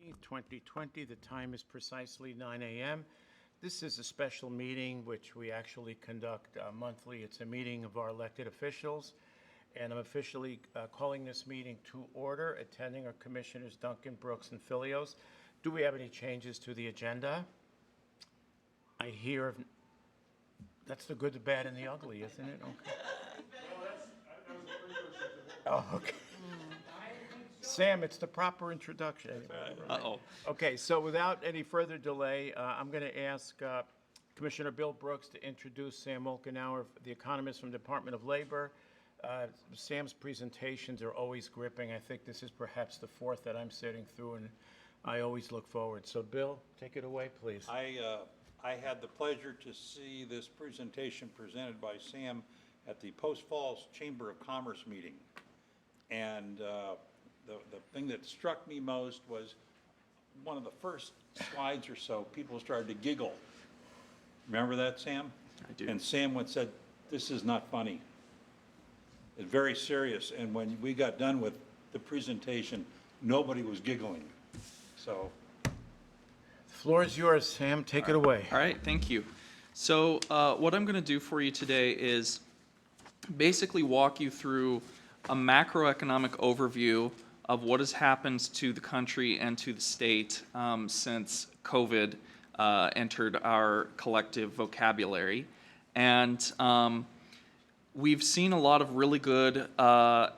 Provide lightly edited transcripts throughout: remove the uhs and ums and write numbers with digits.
2020. The time is precisely 9 a.m. This is a special meeting which we actually conduct monthly. It's a meeting of our elected officials, and I'm officially calling this meeting to order. Attending are Commissioners Duncan, Brooks, and Filios. Do we have any changes to the agenda? I hear, that's the good, the bad, and the ugly, isn't it? Okay. Oh, okay. Sam, it's the proper introduction. Uh-oh. Okay, so without any further delay, I'm going to ask Commissioner Bill Brooks to introduce Sam Wolkenhauer, the economist from the Department of Labor. Sam's presentations are always gripping. I think this is perhaps the fourth that I'm sitting through, and I always look forward. So, Bill, take it away, please. I had the pleasure to see this presentation presented by Sam at the Post Falls Chamber of Commerce meeting. And the thing that struck me most was one of the first slides or so, people started to giggle. Remember that, Sam? I do. And Sam once said, "This is not funny. It's very serious." And when we got done with the presentation, nobody was giggling. So. The floor is yours, Sam. Take it away. All right, thank you. So what I'm going to do for you today is basically walk you through a macroeconomic overview of what has happened to the country and to the state since COVID entered our collective vocabulary. And we've seen a lot of really good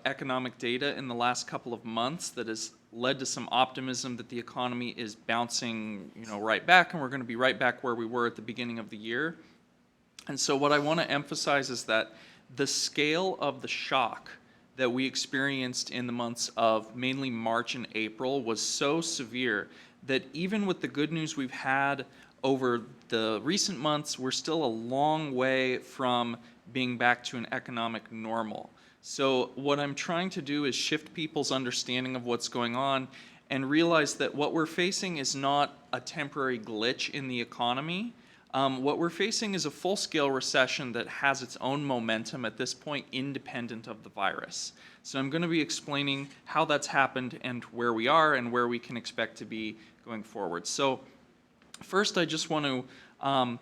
economic data in the last couple of months that has led to some optimism that the economy is bouncing, right back, and we're going to be right back where we were at the beginning of the year. And so what I want to emphasize is that the scale of the shock that we experienced in the months of mainly March and April was so severe that even with the good news we've had over the recent months, we're still a long way from being back to an economic normal. So what I'm trying to do is shift people's understanding of what's going on and realize that what we're facing is not a temporary glitch in the economy. What we're facing is a full-scale recession that has its own momentum at this point, independent of the virus. So I'm going to be explaining how that's happened and where we are and where we can expect to be going forward. So first, I just want to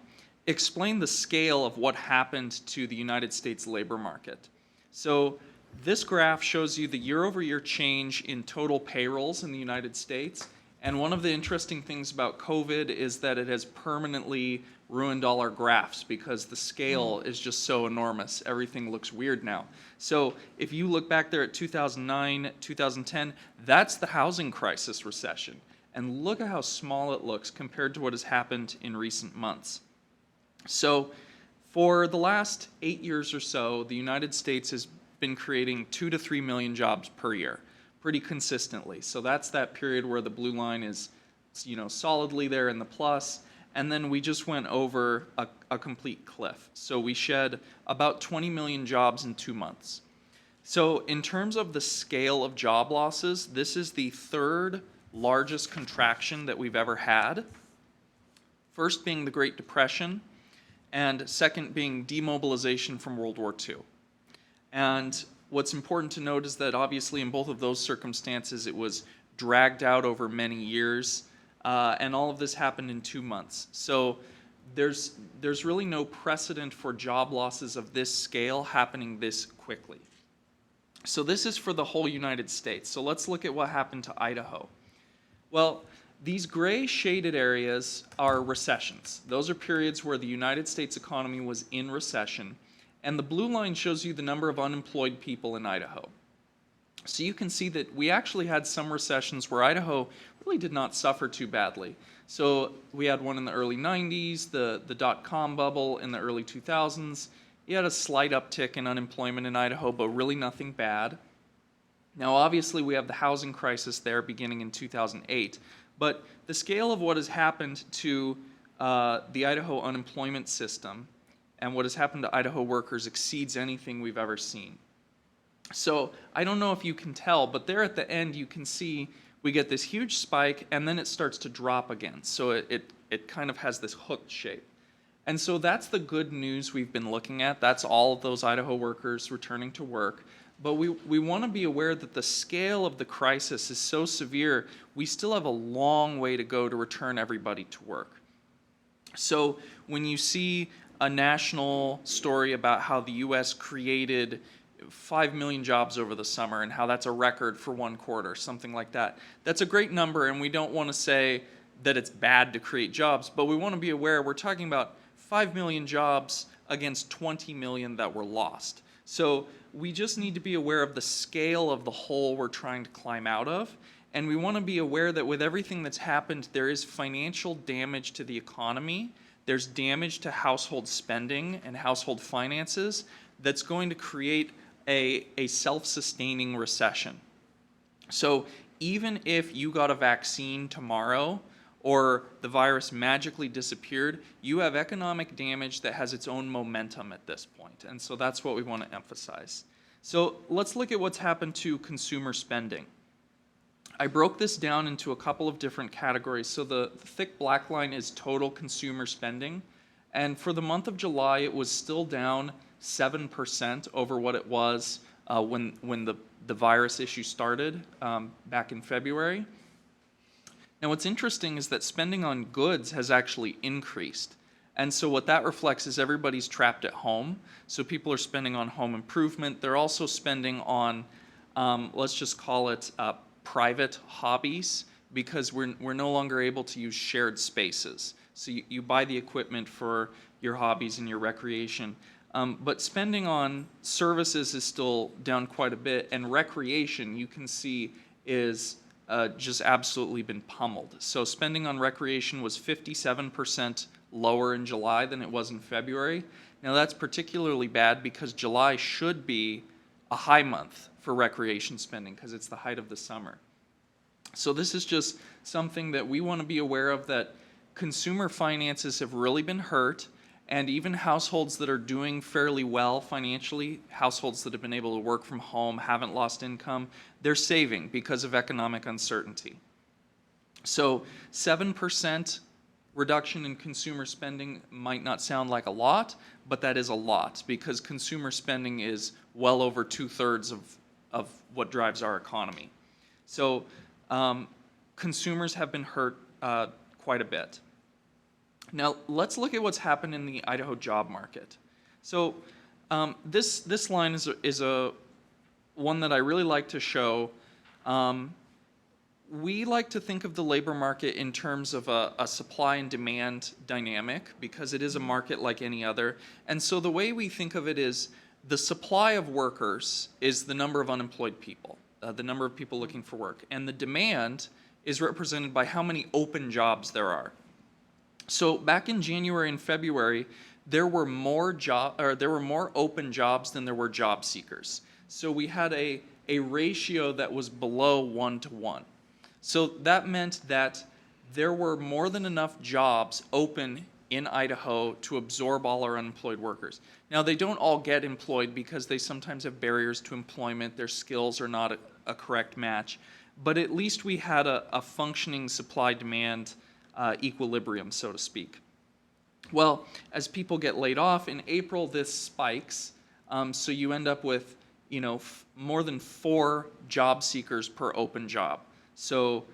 explain the scale of what happened to the United States labor market. So this graph shows you the year-over-year change in total payrolls in the United States. And one of the interesting things about COVID is that it has permanently ruined all our graphs because the scale is just so enormous. Everything looks weird now. So if you look back there at 2009, 2010, that's the housing crisis recession. And look at how small it looks compared to what has happened in recent months. So for the last 8 years or so, the United States has been creating 2 to 3 million jobs per year, pretty consistently. So that's that period where the blue line is, solidly there in the plus, and then we just went over a complete cliff. So we shed about 20 million jobs in 2 months. So in terms of the scale of job losses, this is the third largest contraction that we've ever had. First being the Great Depression, and second being demobilization from World War II. And what's important to note is that obviously in both of those circumstances it was dragged out over many years, and all of this happened in 2 months. So there's really no precedent for job losses of this scale happening this quickly. So this is for the whole United States. So let's look at what happened to Idaho. Well, these gray shaded areas are recessions. Those are periods where the United States economy was in recession. And the blue line shows you the number of unemployed people in Idaho. So you can see that we actually had some recessions where Idaho really did not suffer too badly. So we had one in the early 90s, the dot-com bubble in the early 2000s. You had a slight uptick in unemployment in Idaho, but really nothing bad. Now obviously we have the housing crisis there beginning in 2008. But the scale of what has happened to the Idaho unemployment system and what has happened to Idaho workers exceeds anything we've ever seen. So I don't know if you can tell, but there at the end you can see we get this huge spike and then it starts to drop again. So it kind of has this hooked shape. And so that's the good news we've been looking at. That's all of those Idaho workers returning to work. but we want to be aware that the scale of the crisis is so severe, we still have a long way to go to return everybody to work. So when you see a national story about how the U.S. created 5 million jobs over the summer and how that's a record for one quarter, something like that, that's a great number, and we don't want to say that it's bad to create jobs, but we want to be aware we're talking about 5 million jobs against 20 million that were lost. So we just need to be aware of the scale of the hole we're trying to climb out of, and we want to be aware that with everything that's happened, there is financial damage to the economy, there's damage to household spending and household finances that's going to create a self-sustaining recession. So even if you got a vaccine tomorrow or the virus magically disappeared, you have economic damage that has its own momentum at this point. And so that's what we want to emphasize. So let's look at what's happened to consumer spending. I broke this down into a couple of different categories. So the thick black line is total consumer spending. And for the month of July, it was still down 7% over what it was when the virus issue started back in February. Now what's interesting is that spending on goods has actually increased. And so what that reflects is everybody's trapped at home. So people are spending on home improvement. They're also spending on, let's just call it private hobbies, because we're no longer able to use shared spaces. So you buy the equipment for your hobbies and your recreation. But spending on services is still down quite a bit, and recreation, you can see, is just absolutely been pummeled. So spending on recreation was 57% lower in July than it was in February. Now that's particularly bad because July should be a high month for recreation spending because it's the height of the summer. So this is just something that we want to be aware of, that consumer finances have really been hurt, and even households that are doing fairly well financially, households that have been able to work from home, haven't lost income, they're saving because of economic uncertainty. So 7% reduction in consumer spending might not sound like a lot, but that is a lot because consumer spending is well over 2/3 of what drives our economy. So consumers have been hurt quite a bit. Now, let's look at what's happened in the Idaho job market. So this line is a one that I really like to show. We like to think of the labor market in terms of a supply and demand dynamic because it is a market like any other. And so the way we think of it is the supply of workers is the number of unemployed people, the number of people looking for work. And the demand is represented by how many open jobs there are. So back in January and February, there were more open jobs than there were job seekers. So we had a ratio that was below 1-to-1. So that meant that there were more than enough jobs open in Idaho to absorb all our unemployed workers. Now they don't all get employed because they sometimes have barriers to employment, their skills are not a correct match, but at least we had a functioning supply-demand equilibrium, so to speak. Well, as people get laid off, in April this spikes, so you end up with more than 4 job seekers per open job. So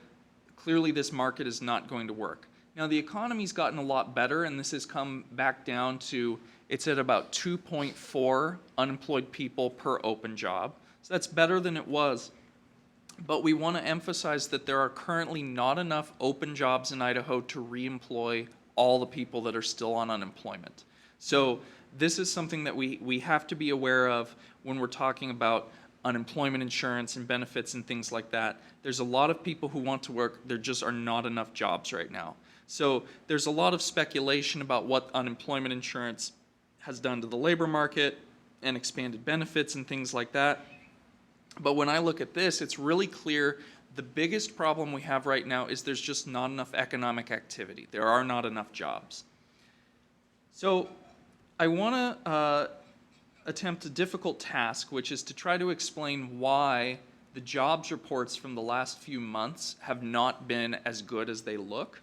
clearly this market is not going to work. Now the economy's gotten a lot better, and this has come back down to, it's at about 2.4 unemployed people per open job. So that's better than it was. But we want to emphasize that there are currently not enough open jobs in Idaho to re-employ all the people that are still on unemployment. So this is something that we have to be aware of when we're talking about unemployment insurance and benefits and things like that. There's a lot of people who want to work, there just are not enough jobs right now. So there's a lot of speculation about what unemployment insurance has done to the labor market and expanded benefits and things like that. But when I look at this, it's really clear the biggest problem we have right now is there's just not enough economic activity. There are not enough jobs. So I want to attempt a difficult task, which is to try to explain why the jobs reports from the last few months have not been as good as they look.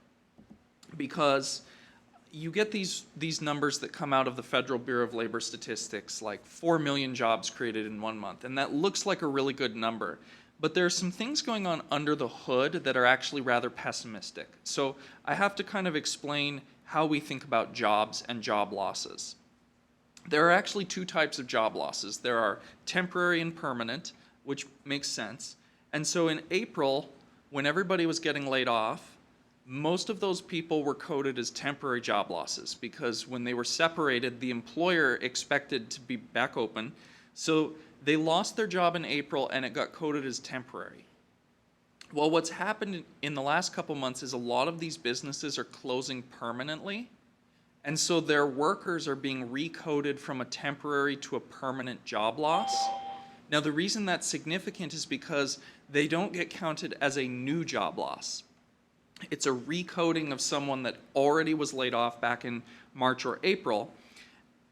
Because you get these numbers that come out of the Federal Bureau of Labor Statistics, like 4 million jobs created in 1 month, and that looks like a really good number. But there are some things going on under the hood that are actually rather pessimistic. So I have to kind of explain how we think about jobs and job losses. There are actually two types of job losses. There are temporary and permanent, which makes sense. And so in April, when everybody was getting laid off, most of those people were coded as temporary job losses because when they were separated, the employer expected to be back open. So they lost their job in April and it got coded as temporary. Well, what's happened in the last couple months is a lot of these businesses are closing permanently. And so their workers are being recoded from a temporary to a permanent job loss. Now, the reason that's significant is because they don't get counted as a new job loss. It's a recoding of someone that already was laid off back in March or April.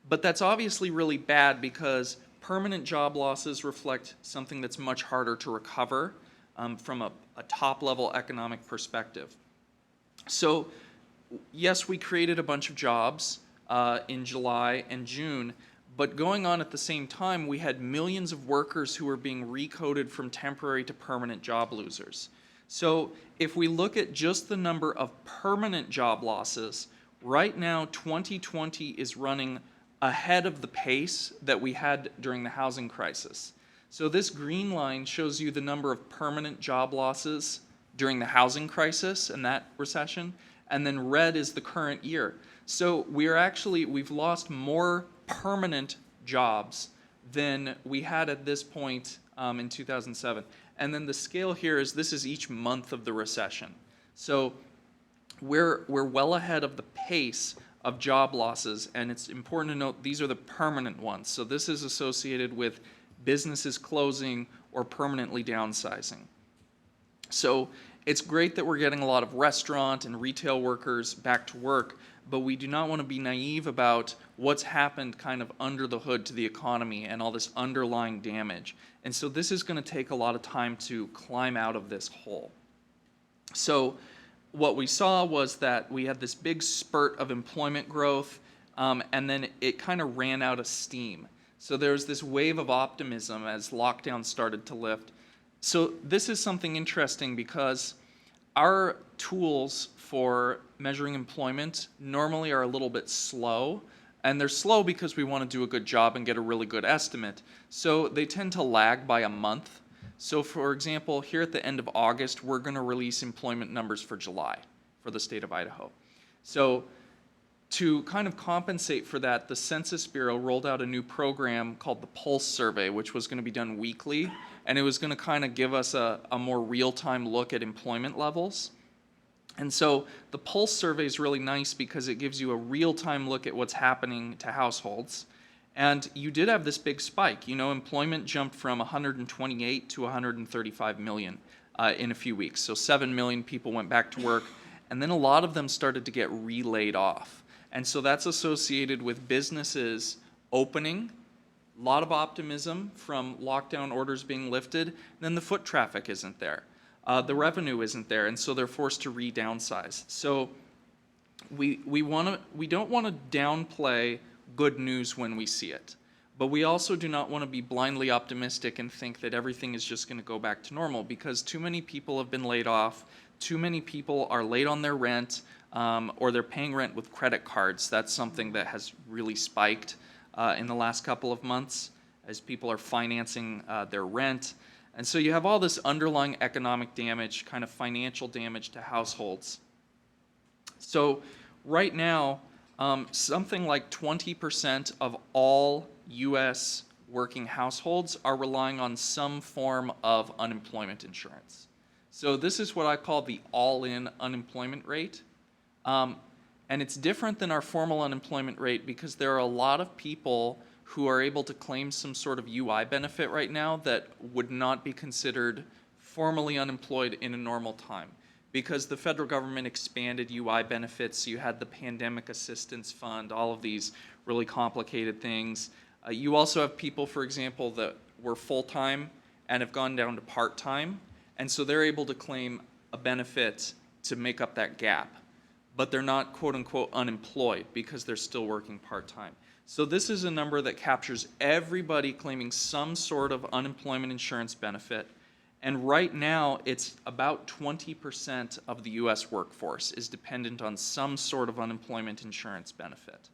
But that's obviously really bad because permanent job losses reflect something that's much harder to recover from a top-level economic perspective. So, yes, we created a bunch of jobs in July and June, but going on at the same time, we had millions of workers who were being recoded from temporary to permanent job losers. So if we look at just the number of permanent job losses, right now 2020 is running ahead of the pace that we had during the housing crisis. So this green line shows you the number of permanent job losses during the housing crisis and that recession, and then red is the current year. So we've lost more permanent jobs than we had at this point in 2007. And then the scale here is this is each month of the recession. So we're well ahead of the pace of job losses, and it's important to note these are the permanent ones. So this is associated with businesses closing or permanently downsizing. So it's great that we're getting a lot of restaurant and retail workers back to work, but we do not want to be naive about what's happened kind of under the hood to the economy and all this underlying damage. And so this is going to take a lot of time to climb out of this hole. So what we saw was that we had this big spurt of employment growth, and then it kind of ran out of steam. So there was this wave of optimism as lockdown started to lift. So this is something interesting because our tools for measuring employment normally are a little bit slow, and they're slow because we want to do a good job and get a really good estimate. So they tend to lag by a month. So for example, here at the end of August, we're going to release employment numbers for July for the state of Idaho. So to kind of compensate for that, the Census Bureau rolled out a new program called the Pulse Survey, which was going to be done weekly, and it was going to kind of give us a more real-time look at employment levels. And so the Pulse Survey is really nice because it gives you a real-time look at what's happening to households. And you did have this big spike. You know, employment jumped from 128 to 135 million in a few weeks. So 7 million people went back to work, and then a lot of them started to get re-laid off. And so that's associated with businesses opening, a lot of optimism from lockdown orders being lifted, then the foot traffic isn't there. The revenue isn't there, and so they're forced to re-downsize. So we don't want to downplay good news when we see it, but we also do not want to be blindly optimistic and think that everything is just going to go back to normal, because too many people have been laid off, too many people are late on their rent, or they're paying rent with credit cards. That's something that has really spiked in the last couple of months as people are financing their rent. And so you have all this underlying economic damage, kind of financial damage to households. So right now, something like 20% of all U.S. working households are relying on some form of unemployment insurance. So this is what I call the all-in unemployment rate. And it's different than our formal unemployment rate because there are a lot of people who are able to claim some sort of UI benefit right now that would not be considered formally unemployed in a normal time, because the federal government expanded UI benefits. You had the Pandemic Assistance Fund, all of these really complicated things. You also have people, for example, that were full-time and have gone down to part-time, and so they're able to claim a benefit to make up that gap. but they're not quote-unquote unemployed because they're still working part-time. So this is a number that captures everybody claiming some sort of unemployment insurance benefit. And right now, it's about 20% of the U.S. workforce is dependent on some sort of unemployment insurance benefit.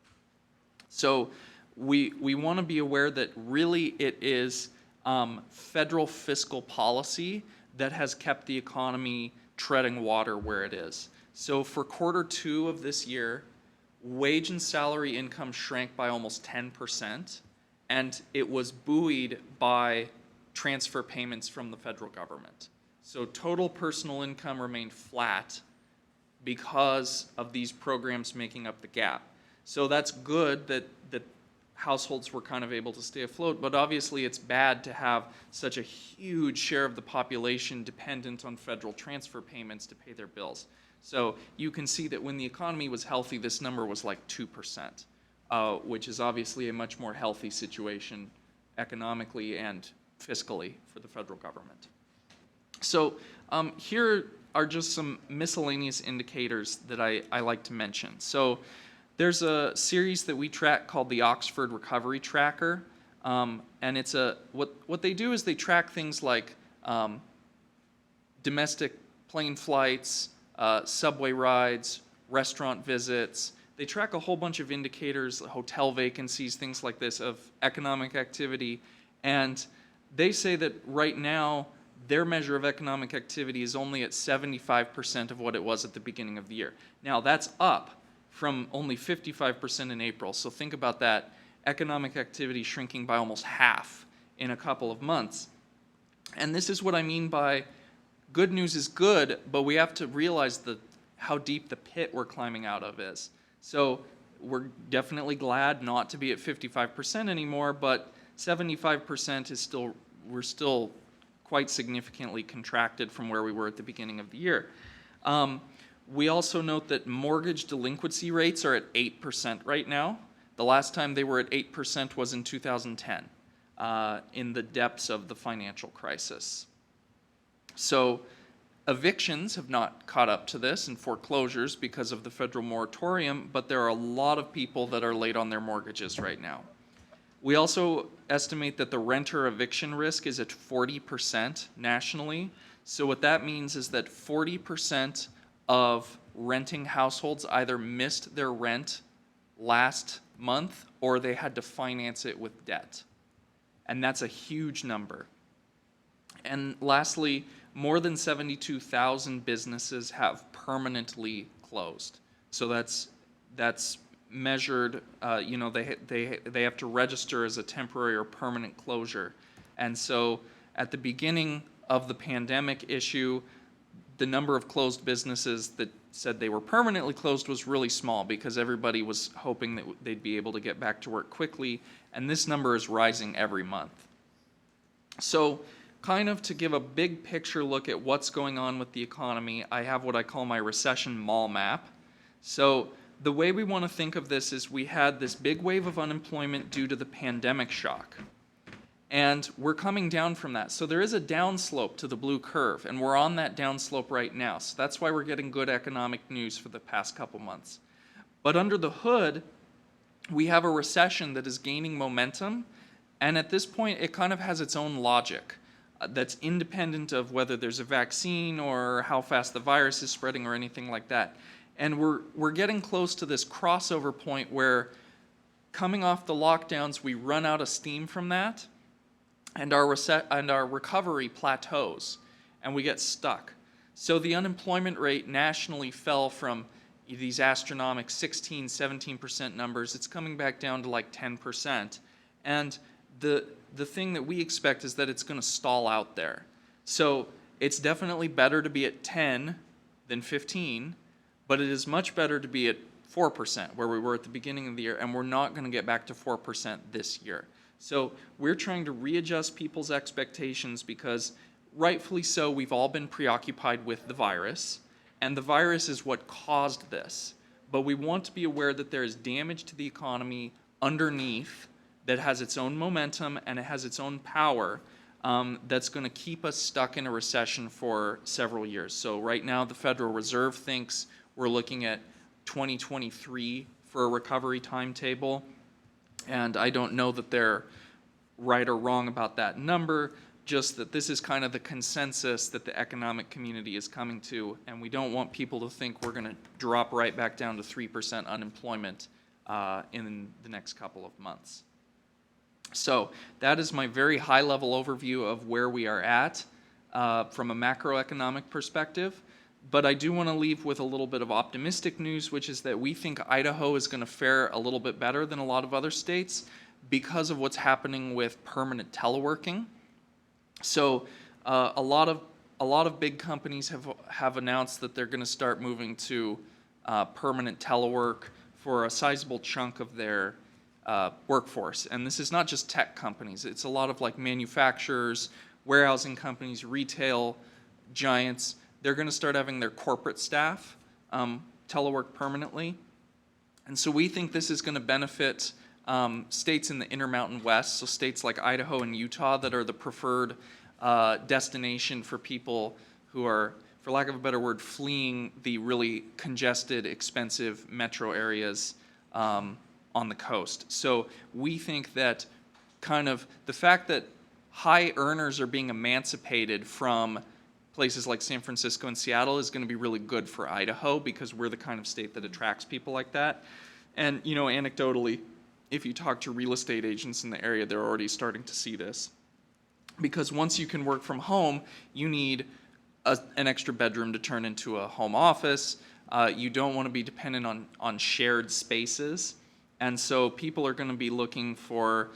So we want to be aware that really it is federal fiscal policy that has kept the economy treading water where it is. So for Q2 of this year, wage and salary income shrank by almost 10%, and it was buoyed by transfer payments from the federal government. So total personal income remained flat because of these programs making up the gap. So that's good that households were kind of able to stay afloat, but obviously it's bad to have such a huge share of the population dependent on federal transfer payments to pay their bills. So you can see that when the economy was healthy, this number was like 2%, which is obviously a much more healthy situation economically and fiscally for the federal government. So here are just some miscellaneous indicators that I like to mention. So there's a series that we track called the Oxford Recovery Tracker, and it's what they do is they track things like domestic plane flights, subway rides, restaurant visits. They track a whole bunch of indicators, hotel vacancies, things like this, of economic activity, and they say that right now their measure of economic activity is only at 75% of what it was at the beginning of the year. Now that's up from only 55% in April. So think about that, economic activity shrinking by almost half in a couple of months. And this is what I mean by good news is good, but we have to realize how deep the pit we're climbing out of is. So we're definitely glad not to be at 55% anymore, but 75% is we're still quite significantly contracted from where we were at the beginning of the year. We also note that mortgage delinquency rates are at 8% right now. The last time they were at 8% was in 2010, in the depths of the financial crisis. So evictions have not caught up to this and foreclosures because of the federal moratorium, but there are a lot of people that are late on their mortgages right now. We also estimate that the renter eviction risk is at 40% nationally. So what that means is that 40% of renting households either missed their rent last month or they had to finance it with debt. And that's a huge number. And lastly, more than 72,000 businesses have permanently closed. So that's measured, they have to register as a temporary or permanent closure. And so at the beginning of the pandemic issue, the number of closed businesses that said they were permanently closed was really small because everybody was hoping that they'd be able to get back to work quickly, and this number is rising every month. So kind of to give a big picture look at what's going on with the economy, I have what I call my recession mall map. So the way we want to think of this is we had this big wave of unemployment due to the pandemic shock. And we're coming down from that. So there is a downslope to the blue curve, and we're on that downslope right now. So that's why we're getting good economic news for the past couple months. But under the hood, we have a recession that is gaining momentum, and at this point, it kind of has its own logic that's independent of whether there's a vaccine or how fast the virus is spreading or anything like that. And we're getting close to this crossover point where coming off the lockdowns, we run out of steam from that, and our recovery plateaus, and we get stuck. So the unemployment rate nationally fell from these astronomical 16, 17% numbers. It's coming back down to like 10%. And the thing that we expect is that it's going to stall out there. So it's definitely better to be at 10 than 15, but it is much better to be at 4%, where we were at the beginning of the year, and we're not going to get back to 4% this year. So we're trying to readjust people's expectations because, rightfully so, we've all been preoccupied with the virus, and the virus is what caused this. But we want to be aware that there is damage to the economy underneath that has its own momentum and it has its own power that's going to keep us stuck in a recession for several years. So right now, the Federal Reserve thinks we're looking at 2023 for a recovery timetable. And I don't know that they're right or wrong about that number, just that this is kind of the consensus that the economic community is coming to, and we don't want people to think we're going to drop right back down to 3% unemployment in the next couple of months. So that is my very high-level overview of where we are at from a macroeconomic perspective. But I do want to leave with a little bit of optimistic news, which is that we think Idaho is going to fare a little bit better than a lot of other states because of what's happening with permanent teleworking. So a lot of big companies have announced that they're going to start moving to permanent telework for a sizable chunk of their workforce. And this is not just tech companies. It's a lot of like manufacturers, warehousing companies, retail giants. They're going to start having their corporate staff telework permanently. And so we think this is going to benefit states in the Intermountain West, so states like Idaho and Utah that are the preferred destination for people who are, for lack of a better word, fleeing the really congested, expensive metro areas on the coast. So we think that kind of the fact that high earners are being emancipated from places like San Francisco and Seattle is going to be really good for Idaho because we're the kind of state that attracts people like that. And, you know, anecdotally, if you talk to real estate agents in the area, they're already starting to see this. Because once you can work from home, you need an extra bedroom to turn into a home office. You don't want to be dependent on shared spaces. And so people are going to be looking for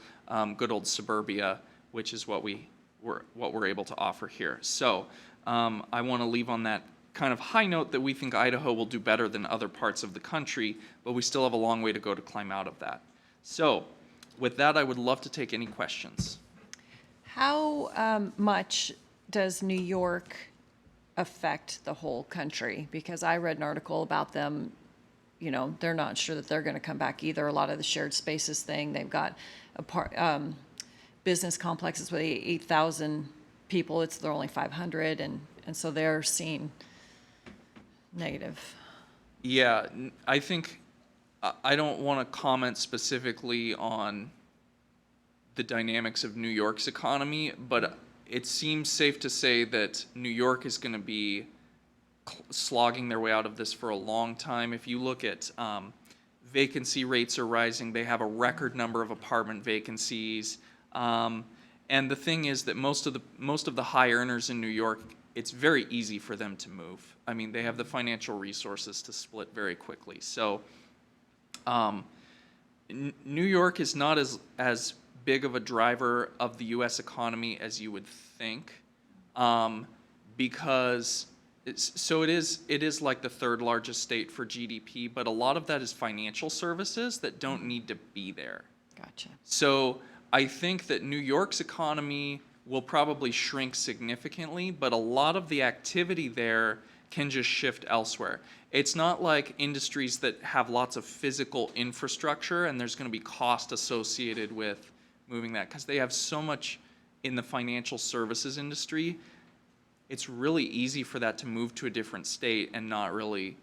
good old suburbia, which is what we're able to offer here. So I want to leave on that kind of high note that we think Idaho will do better than other parts of the country, but we still have a long way to go to climb out of that. So with that, I would love to take any questions. How much does New York affect the whole country? Because I read an article about them, you know, they're not sure that they're going to come back either. A lot of the shared spaces thing, they've got business complexes with 8,000 people. They're only 500, and so they're seeing negative. Yeah, I think I don't want to comment specifically on the dynamics of New York's economy, but it seems safe to say that New York is going to be slogging their way out of this for a long time. If you look at vacancy rates are rising, they have a record number of apartment vacancies. And the thing is that most of the high earners in New York, it's very easy for them to move. I mean, they have the financial resources to split very quickly. So New York is not as big of a driver of the U.S. economy as you would think, because it is like the third largest state for GDP, but a lot of that is financial services that don't need to be there. Gotcha. So I think that New York's economy will probably shrink significantly, but a lot of the activity there can just shift elsewhere. It's not like industries that have lots of physical infrastructure and there's going to be cost associated with moving that because they have so much in the financial services industry. It's really easy for that to move to a different state and not really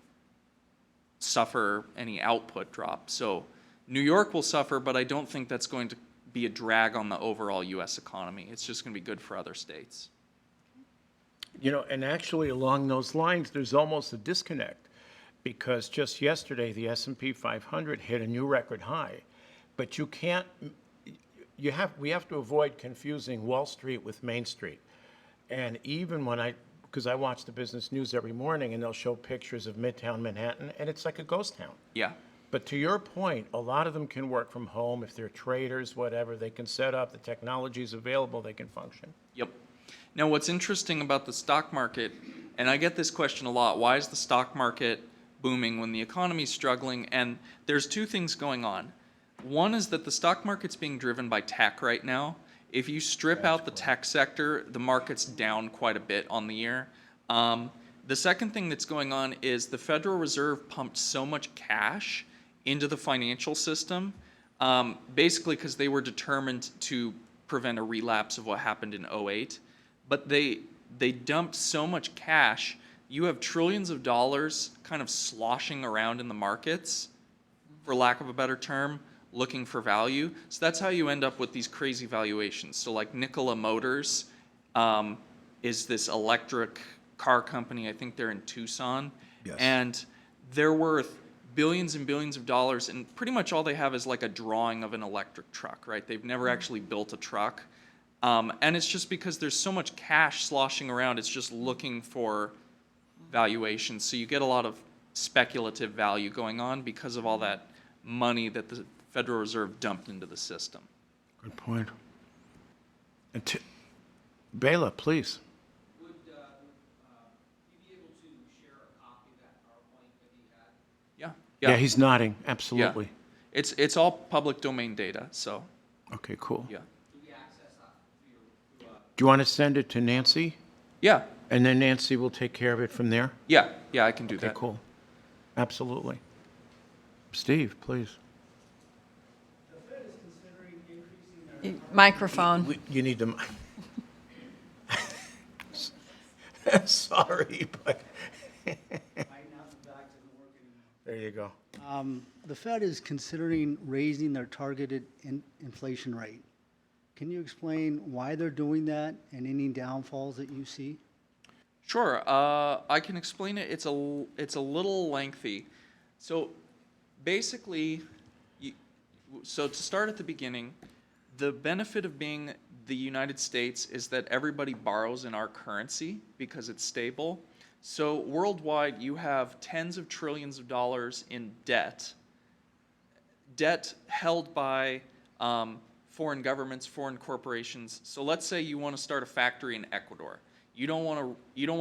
suffer any output drop. So New York will suffer, but I don't think that's going to be a drag on the overall U.S. economy. It's just going to be good for other states. You know, and actually along those lines, there's almost a disconnect because just yesterday the S&P 500 hit a new record high, but we have to avoid confusing Wall Street with Main Street. And even because I watch the business news every morning and they'll show pictures of Midtown Manhattan and it's like a ghost town. Yeah. But to your point, a lot of them can work from home. If they're traders, whatever, they can set up, the technology is available, they can function. Yep. Now, what's interesting about the stock market, and I get this question a lot, why is the stock market booming when the economy's struggling? And there's two things going on. One is that the stock market's being driven by tech right now. If you strip out the tech sector, the market's down quite a bit on the year. The second thing that's going on is the Federal Reserve pumped so much cash into the financial system, basically because they were determined to prevent a relapse of what happened in 2008. But they dumped so much cash you have trillions of dollars kind of sloshing around in the markets, for lack of a better term, looking for value. So that's how you end up with these crazy valuations. So like Nikola Motors is this electric car company. I think they're in Tucson. Yes. And they're worth billions and billions of dollars, and pretty much all they have is like a drawing of an electric truck, right? They've never actually built a truck. And it's just because there's so much cash sloshing around, it's just looking for valuations. So you get a lot of speculative value going on because of all that money that the Federal Reserve dumped into the system. Good point. And Bayle, please. Would you be able to share a copy of that PowerPoint that he had? Yeah. Yeah, he's nodding, absolutely. It's all public domain data, so, Okay, cool. yeah. Do you want to send it to Nancy? Yeah, And then Nancy will take care of it from there? yeah, I can do Okay, that. cool. Absolutely. Steve, please. Microphone. You need to. Sorry, but. There you go. The Fed is considering raising their targeted inflation rate. Can you explain why they're doing that and any downfalls that you see? Sure, I can explain it. It's a little lengthy. So basically, so to start at the beginning, the benefit of being the United States is that everybody borrows in our currency because it's stable. So worldwide, you have tens of trillions of dollars in debt held by foreign governments, foreign corporations. So let's say you want to start a factory in Ecuador. You don't want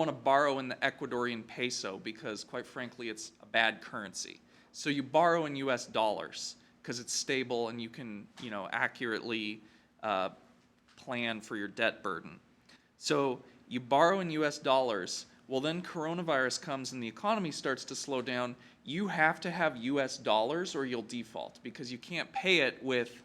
to borrow in the Ecuadorian peso because, quite frankly, it's a bad currency. So you borrow in U.S. dollars because it's stable and you can, accurately plan for your debt burden. So you borrow in U.S. dollars. Well, then coronavirus comes and the economy starts to slow down. You have to have U.S. dollars or you'll default because you can't pay it with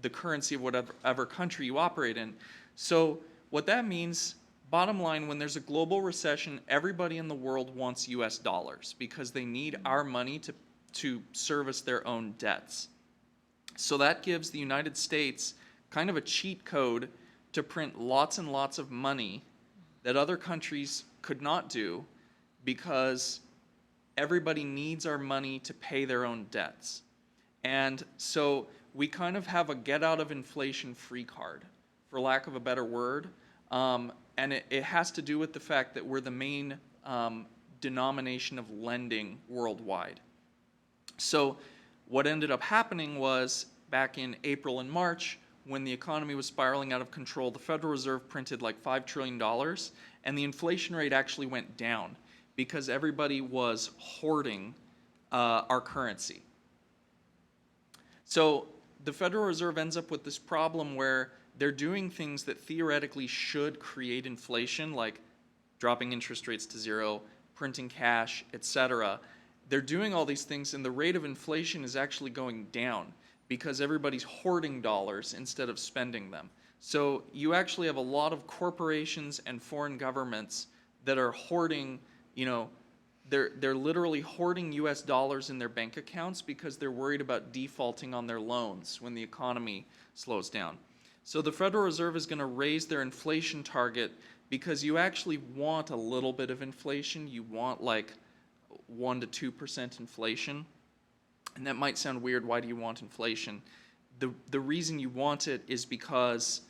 the currency of whatever country you operate in. So what that means, bottom line, when there's a global recession, everybody in the world wants U.S. dollars because they need our money to service their own debts. So that gives the United States kind of a cheat code to print lots and lots of money that other countries could not do because everybody needs our money to pay their own debts. And so we kind of have a get out of inflation free card, for lack of a better word. And it has to do with the fact that we're the main denomination of lending worldwide. So what ended up happening was back in April and March, when the economy was spiraling out of control, the Federal Reserve printed like $5 trillion, and the inflation rate actually went down because everybody was hoarding our currency. So the Federal Reserve ends up with this problem where they're doing things that theoretically should create inflation, like dropping interest rates to zero, printing cash, etc. They're doing all these things, and the rate of inflation is actually going down because everybody's hoarding dollars instead of spending them. So you actually have a lot of corporations and foreign governments that are hoarding, they're literally hoarding US dollars in their bank accounts because they're worried about defaulting on their loans when the economy slows down. So the Federal Reserve is going to raise their inflation target because you actually want a little bit of inflation. You want like 1% to 2% inflation. And that might sound weird. Why do you want inflation? The reason you want it is because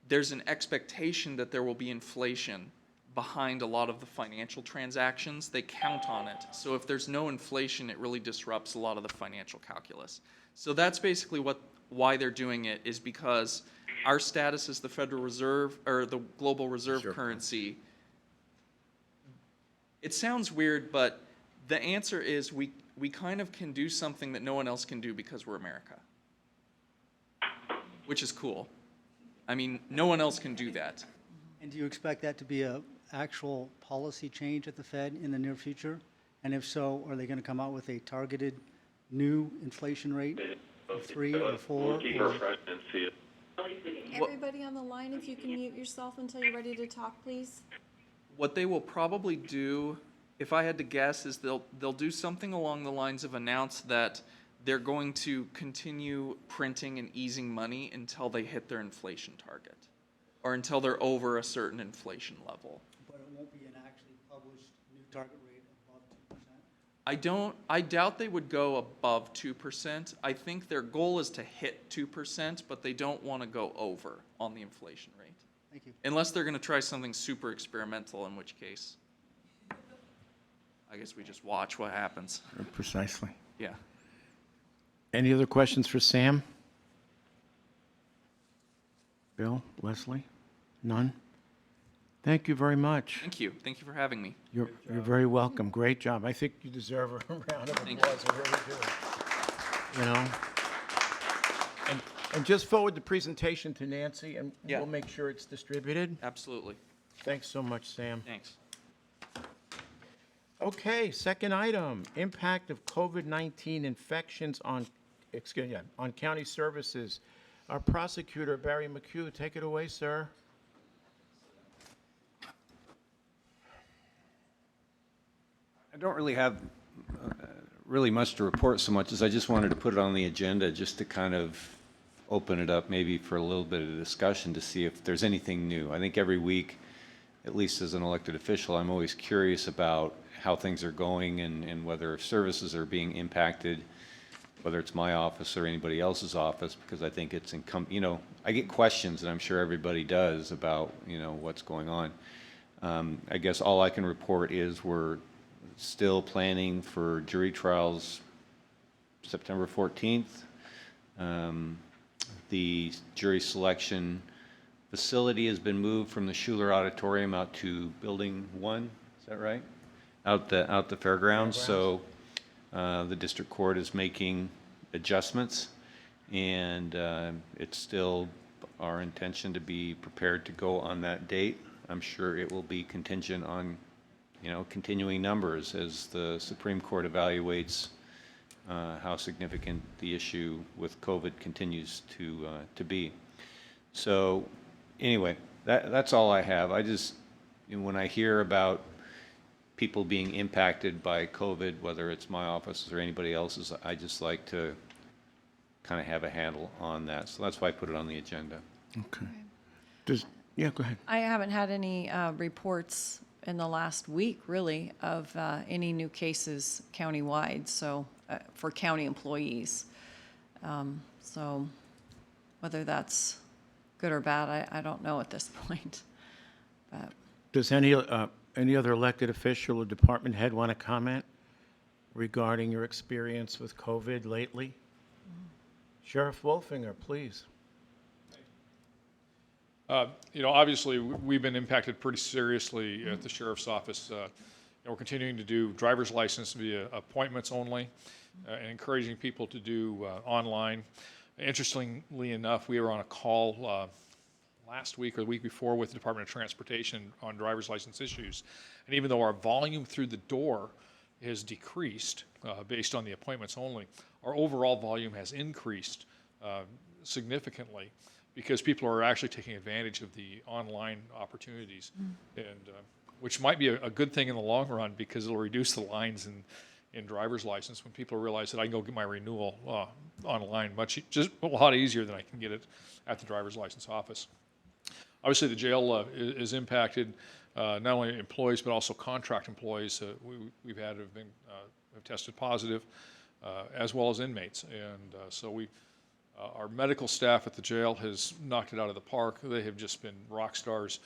there's an expectation that there will be inflation behind a lot of the financial transactions. They count on it. So if there's no inflation, it really disrupts a lot of the financial calculus. So that's basically why they're doing it, is because our status as the Federal Reserve, or the global reserve currency, it sounds weird, but the answer is we kind of can do something that no one else can do because we're America, which is cool. I mean, no one else can do that. And do you expect that to be a actual policy change at the Fed in the near future? And if so, are they going to come out with a targeted new inflation rate of 3 or 4? Everybody on the line, if you can mute yourself until you're ready to talk, please. What they will probably do, if I had to guess, is they'll do something along the lines of announce that they're going to continue printing and easing money until they hit their inflation target, or until they're over a certain inflation level. But it won't be an actually published new target rate above 2%? I doubt they would go above 2%. I think their goal is to hit 2%, but they don't want to go over on the inflation rate. Thank you. Unless they're going to try something super experimental, in which case, I guess we just watch what happens. Precisely. Yeah. Any other questions for Sam? Bill, Leslie? None? Thank you very much. Thank you. Thank you for having me. You're very welcome. Great job. I think you deserve a round of Thank applause. I really do. You know? And just forward the presentation to Nancy, and Yeah. we'll make sure it's distributed. Absolutely. Thanks so much, Sam. Thanks. Okay, second item, impact of COVID-19 infections on county services. Our prosecutor, Barry McHugh, take it away, sir. I don't really have really much to report so much as I just wanted to put it on the agenda just to kind of open it up maybe for a little bit of discussion to see if there's anything new. I think every week, at least as an elected official, I'm always curious about how things are going and whether services are being impacted, whether it's my office or anybody else's office, because I think it's I get questions, and I'm sure everybody does, about, what's going on. I guess all I can report is we're still planning for jury trials September 14th. The jury selection facility has been moved from the Schuler Auditorium out to Building 1, is that right? Out the fairgrounds. So the district court is making adjustments, and it's still our intention to be prepared to go on that date. I'm sure it will be contingent on, continuing numbers as the Supreme Court evaluates how significant the issue with COVID continues to be. So anyway, that's all I have. I just, when I hear about people being impacted by COVID, whether it's my office or anybody else's, I just like to kind of have a handle on that. So that's why I put it on the agenda. Okay. Yeah, go ahead. I haven't had any reports in the last week, really, of any new cases countywide, so for county employees. So whether that's good or bad, I don't know at this point. But Does any other elected official or department head want to comment regarding your experience with COVID lately? Sheriff Wolfinger, please. Obviously, we've been impacted pretty seriously at the sheriff's office. We're continuing to do driver's license via appointments only, and encouraging people to do online. Interestingly enough, we were on a call last week or the week before with the Department of Transportation on driver's license issues. And even though our volume through the door has decreased based on the appointments only, our overall volume has increased significantly, because people are actually taking advantage of the online opportunities, and which might be a good thing in the long run, because it'll reduce the lines in driver's license when people realize that I can go get my renewal online just a lot easier than I can get it at the driver's license office. Obviously, the jail is impacted, not only employees but also contract employees we've had have tested positive, as well as inmates, and so our medical staff at the jail has knocked it out of the park. They have just been rock stars,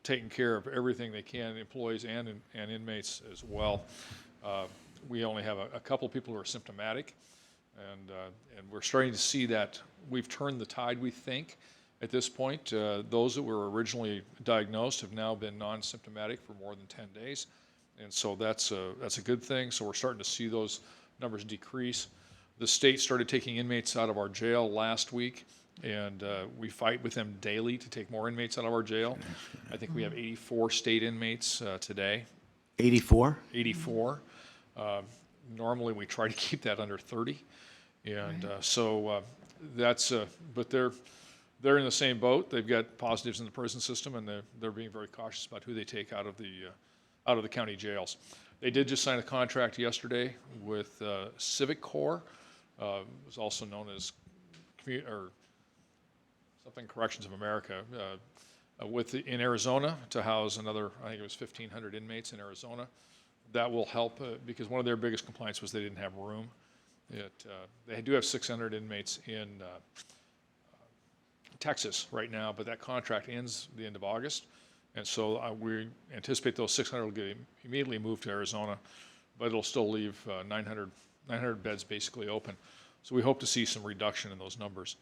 taking care of everything they can, employees and inmates as well. We only have a couple of people who are symptomatic, and we're starting to see that we've turned the tide, we think, at this point. Those that were originally diagnosed have now been non-symptomatic for more than 10 days, and so that's a good thing. So we're starting to see those numbers decrease. The state started taking inmates out of our jail last week, and we fight with them daily to take more inmates out of our jail. I think we have 84 state inmates today. 84? 84. Normally, we try to keep that under 30, and so that's. But they're in the same boat. They've got positives in the prison system, and they're being very cautious about who they take out of the county jails. They did just sign a contract yesterday with Civic Corps, was also known as something Corrections of America, in Arizona to house another, I think it was 1,500 inmates in Arizona. That will help because one of their biggest complaints was they didn't have room. They do have 600 inmates in Texas right now, but that contract ends the end of August. And so we anticipate those 600 will get immediately moved to Arizona, but it'll still leave 900 beds basically open. So we hope to see some reduction in those numbers.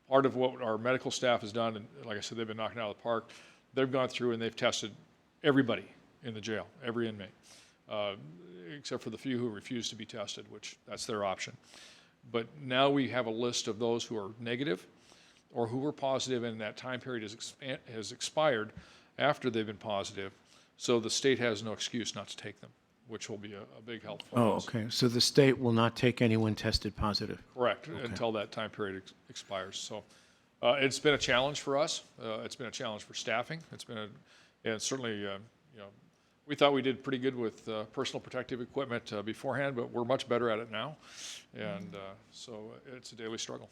Part of what our medical staff has done, and like I said, they've been knocking it out of the park, they've gone through and they've tested everybody in the jail, every inmate, except for the few who refuse to be tested, which that's their option. But now we have a list of those who are negative or who were positive and that time period has expired after they've been positive, so the state has no excuse not to take them, which will be a big help for Oh, us. okay. So the state will not take anyone tested positive? Correct, until that time period expires. So it's been a challenge for us. It's been a challenge for staffing. And certainly, we thought we did pretty good with personal protective equipment beforehand, but we're much better at it now. And so it's a daily struggle.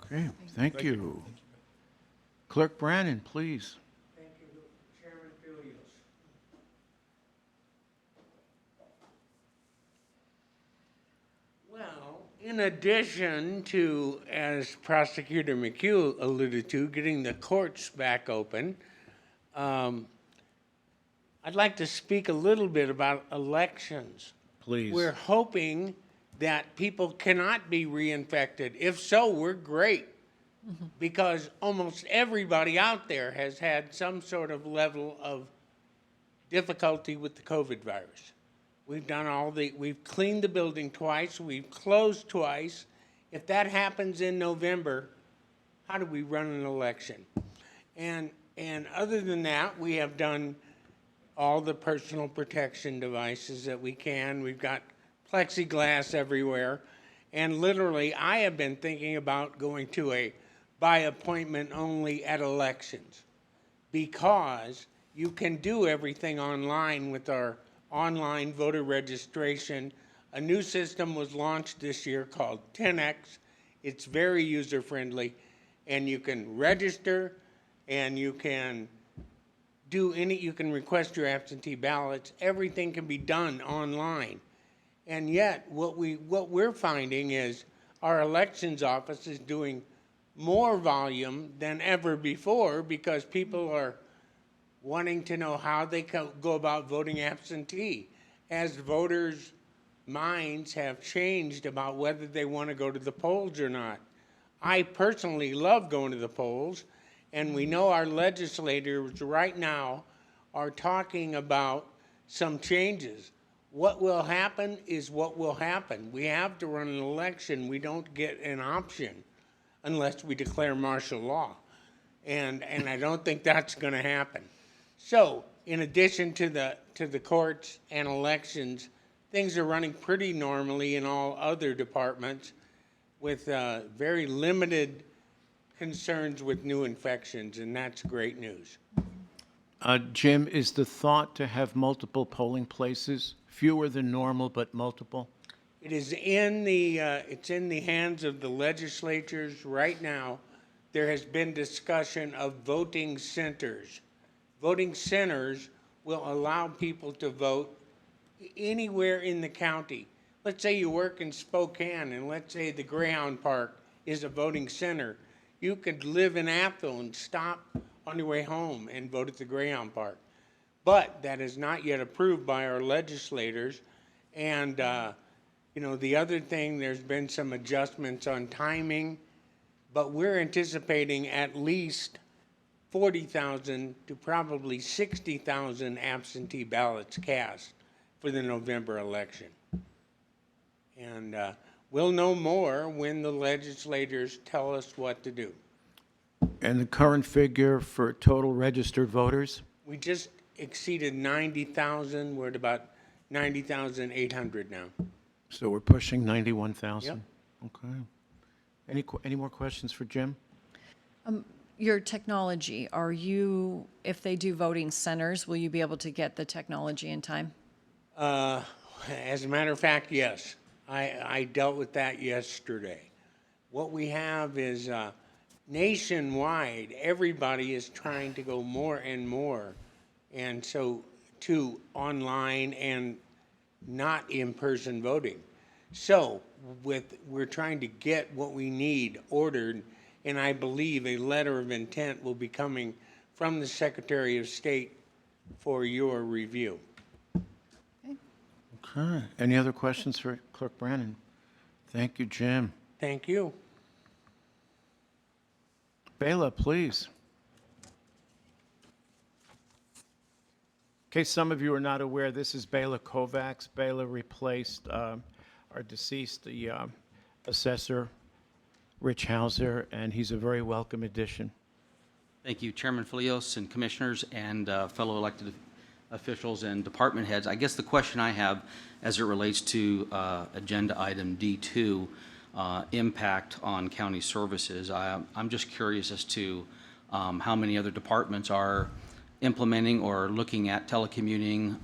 Okay, thank you. Clerk Brannon, please. Thank you, Chairman Filios. Well, in addition to, as Prosecutor McHugh alluded to, getting the courts back open, I'd like to speak a little bit about elections. Please. We're hoping that people cannot be reinfected. If so, we're great, because almost everybody out there has had some sort of level of difficulty with the COVID virus. We've cleaned the building twice, we've closed twice. If that happens in November, how do we run an election? And other than that, we have done all the personal protection devices that we can. We've got plexiglass everywhere. And literally, I have been thinking about going to a by appointment only at elections, because you can do everything online with our online voter registration. A new system was launched this year called 10X. It's very user-friendly, and you can register, and you can you can request your absentee ballots. Everything can be done online. And yet, what we're finding is our elections office is doing more volume than ever before, because people are wanting to know how they go about voting absentee. As voters' minds have changed about whether they want to go to the polls or not. I personally love going to the polls, and we know our legislators right now are talking about some changes. What will happen is what will happen. We have to run an election. We don't get an option unless we declare martial law. And I don't think that's going to happen. So, in addition to the courts and elections, things are running pretty normally in all other departments, with very limited concerns with new infections, and that's great news. Jim, is the thought to have multiple polling places, fewer than normal, but multiple? It is in the hands of the legislatures right now. There has been discussion of voting centers. Voting centers will allow people to vote anywhere in the county. Let's say you work in Spokane, and let's say the Greyhound Park is a voting center. You could live in Athol and stop on your way home and vote at the Greyhound Park. But that is not yet approved by our legislators. And, the other thing, there's been some adjustments on timing, but we're anticipating at least 40,000 to probably 60,000 absentee ballots cast for the November election. And we'll know more when the legislators tell us what to do. And the current figure for total registered voters? We just exceeded 90,000. We're at about 90,800 now. So we're pushing 91,000? Yep. Okay. Any more questions for Jim? Your technology, if they do voting centers, will you be able to get the technology in time? As a matter of fact, yes. I dealt with that yesterday. What we have is nationwide, everybody is trying to go more and more, and so to online and not in-person voting. So we're trying to get what we need ordered, and I believe a letter of intent will be coming from the Secretary of State for your review. Okay. Any other questions for Clerk Brannon? Thank you, Jim. Thank you. Bayle, please. In case some of you are not aware, this is Bayle Kovacs. Bayle replaced our deceased assessor, Rich Hauser, and he's a very welcome addition. Thank you, Chairman Filios and Commissioners and fellow elected officials and department heads. I guess the question I have as it relates to agenda item D2, impact on county services, I'm just curious as to how many other departments are implementing or looking at telecommuting,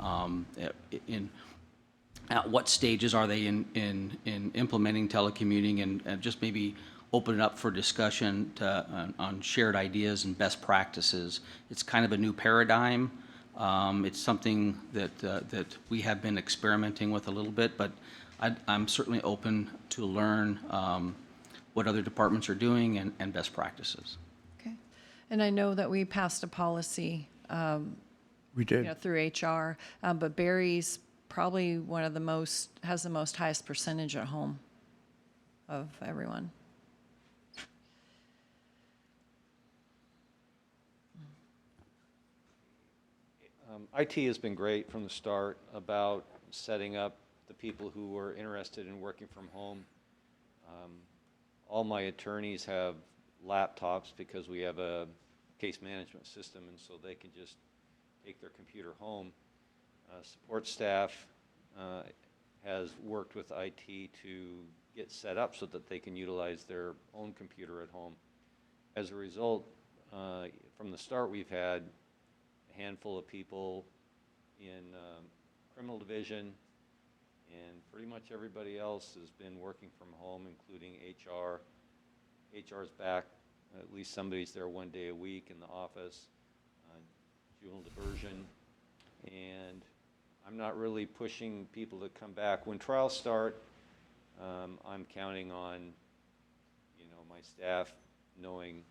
at what stages are they in implementing telecommuting, and just maybe open it up for discussion on shared ideas and best practices. It's kind of a new paradigm. It's something that we have been experimenting with a little bit, but I'm certainly open to learn what other departments are doing and best practices. Okay. And I know that we passed a policy, We did. through HR, but Barry's probably has the most highest percentage at home of everyone. IT has been great from the start about setting up the people who were interested in working from home. All my attorneys have laptops because we have a case management system, and so they can just take their computer home. Support staff has worked with IT to get set up so that they can utilize their own computer at home. As a result, from the start, we've had a handful of people in criminal division, and pretty much everybody else has been working from home, including HR. HR's back, at least somebody's there one day a week in the office, juvenile diversion, and I'm not really pushing people to come back. When trials start, I'm counting on, my staff knowing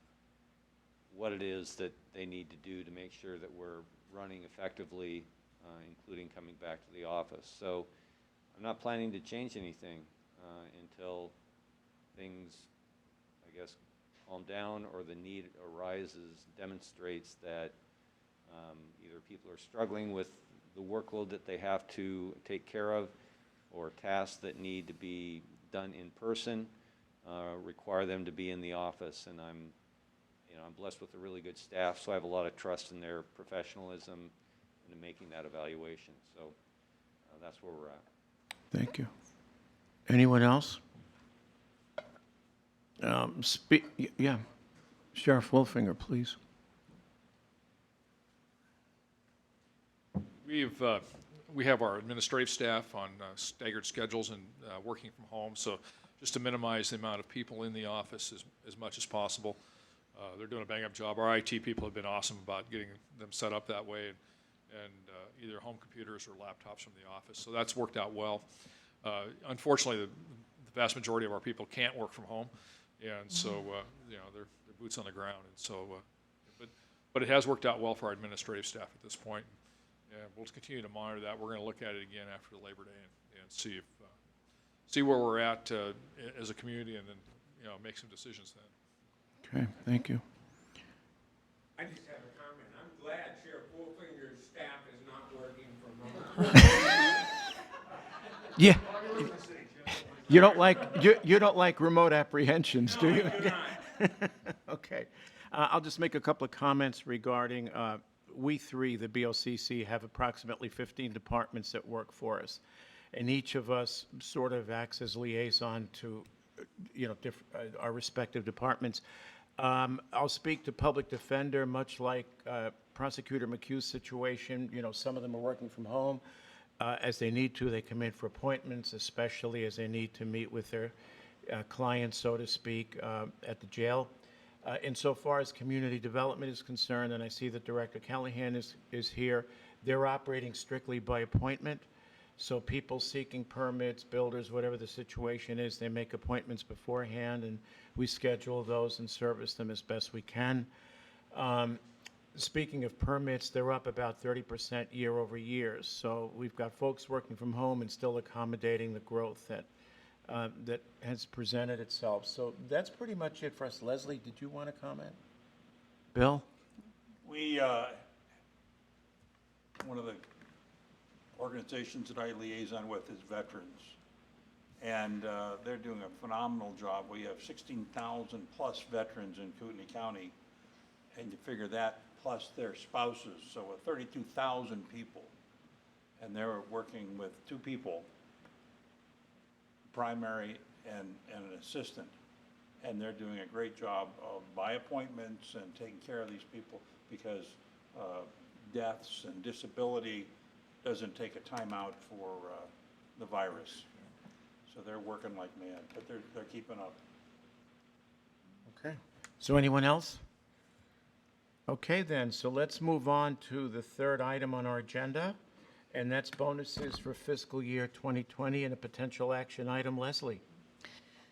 what it is that they need to do to make sure that we're running effectively, including coming back to the office. So I'm not planning to change anything until things, I guess, calm down or the need arises, demonstrates that either people are struggling with the workload that they have to take care of, or tasks that need to be done in person require them to be in the office. And I'm blessed with a really good staff, so I have a lot of trust in their professionalism in making that evaluation. So that's where we're at. Thank you. Anyone else? Yeah. Sheriff Wolfinger, please. We have our administrative staff on staggered schedules and working from home, so just to minimize the amount of people in the office as much as possible. They're doing a bang-up job. Our IT people have been awesome about getting them set up that way, and either home computers or laptops from the office, so that's worked out well. Unfortunately, the vast majority of our people can't work from home, and so they're boots on the ground, and so but it has worked out well for our administrative staff at this point. And we'll continue to monitor that. We're going to look at it again after Labor Day and see where we're at as a community, and then make some decisions then. Okay, thank you. I just have a comment. I'm glad Sheriff Wolfinger's staff is not working from home. Yeah. You don't like remote apprehensions, do you? No, I do not. Okay. I'll just make a couple of comments regarding, we three, the BOCC, have approximately 15 departments that work for us. And each of us sort of acts as liaison to, our respective departments. I'll speak to public defender, much like Prosecutor McHugh's situation. You know, some of them are working from home. As they need to, they come in for appointments, especially as they need to meet with their clients, so to speak, at the jail. Insofar as community development is concerned, and I see that Director Callahan is here, they're operating strictly by appointment. So people seeking permits, builders, whatever the situation is, they make appointments beforehand, and we schedule those and service them as best we can. Speaking of permits, they're up about 30% year over year. So we've got folks working from home and still accommodating the growth that has presented itself. So that's pretty much it for us. Leslie, did you want to comment? Bill? We, one of the organizations that I liaison with is veterans. And they're doing a phenomenal job. We have 16,000 plus veterans in Kootenai County. And you figure that plus their spouses, so 32,000 people. And they're working with 2 people, primary and an assistant. And they're doing a great job of by appointments and taking care of these people because deaths and disability doesn't take a time out for the virus. So they're working like mad, but they're keeping up. Okay. So anyone else? Okay, then, so let's move on to the third item on our agenda, and that's bonuses for fiscal year 2020 and a potential action item. Leslie?